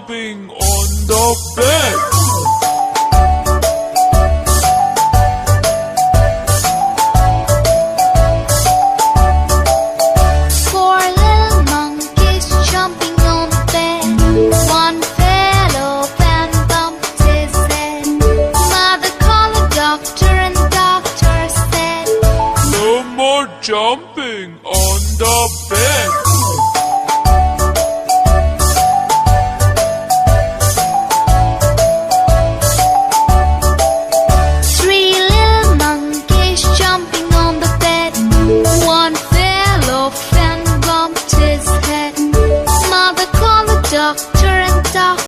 jumping on the bed. Four little monkeys jumping on the bed. One fell off and bumped his head. Mother called the doctor and the doctor said, No more jumping on the bed. three little monkeys jumping on the bed. One fell off and bumped his head. Mother called the doctor